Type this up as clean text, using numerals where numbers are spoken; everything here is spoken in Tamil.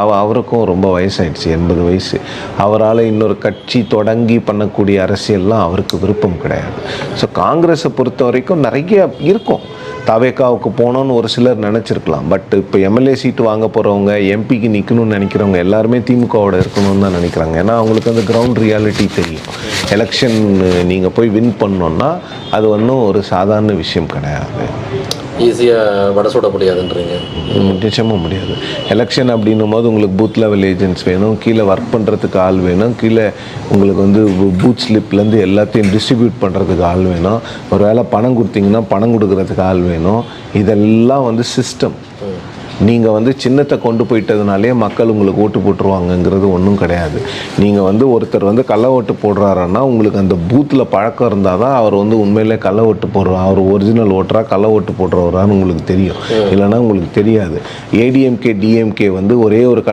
அவருக்கும் ரொம்ப வயசாயிடுச்சு, 80 வயசு. அவரால் இன்னொரு கட்சி தொடங்கி பண்ணக்கூடிய அரசியல்லாம் அவருக்கு விருப்பம் கிடையாது. ஸோ காங்கிரஸை பொறுத்த வரைக்கும் நிறைய இருக்கும். தவேகாவுக்கு போகணுன்னு ஒரு சிலர் நினச்சிருக்கலாம். பட் இப்போ எம்எல்ஏ சீட்டு வாங்க போகிறவங்க, எம்பிக்கு நிற்கணும்னு நினைக்கிறவங்க எல்லாருமே திமுகவோட இருக்கணும்னு தான் நினைக்கிறாங்க. ஏன்னா அவங்களுக்கு அந்த கிரவுண்ட் ரியாலிட்டி தெரியும். எலெக்ஷன் நீங்கள் போய் வின் பண்ணோன்னா அது ஒன்றும் ஒரு சாதாரண விஷயம் கிடையாது. ஈஸியாக வடை சுட முடியாதுன்றீங்க? நிச்சயமாக முடியாது. எலெக்ஷன் அப்படின்னும் போது உங்களுக்கு பூத் லெவல் ஏஜென்ட்ஸ் வேணும், கீழே ஒர்க் பண்ணுறதுக்கு ஆள் வேணும், கீழே உங்களுக்கு வந்து பூத் ஸ்லிப்லேருந்து எல்லாத்தையும் டிஸ்ட்ரிபியூட் பண்ணுறதுக்கு ஆள் வேணும், ஒரு வேளை பணம் கொடுத்தீங்கன்னா பணம் கொடுக்குறதுக்கு ஆள் வேணும். இதெல்லாம் வந்து சிஸ்டம். நீங்கள் வந்து சின்னத்தை கொண்டு போயிட்டதுனாலே மக்கள் உங்களுக்கு ஓட்டு போட்டுருவாங்கங்கிறது ஒன்றும் கிடையாது. நீங்கள் வந்து ஒருத்தர் வந்து கள்ள ஓட்டு போடுறாருன்னா உங்களுக்கு அந்த பூத்தில் பழக்கம் இருந்தால் தான் அவர் வந்து உண்மையிலே கள்ள ஓட்டு போடுறார், அவர் ஒரிஜினல் ஓட்டரா கள்ள ஓட்டு போடுறவரான்னு உங்களுக்கு தெரியும். இல்லைன்னா உங்களுக்கு தெரியாது. ஏடிஎம்கே டிஎம்கே வந்து ஒரே ஒரு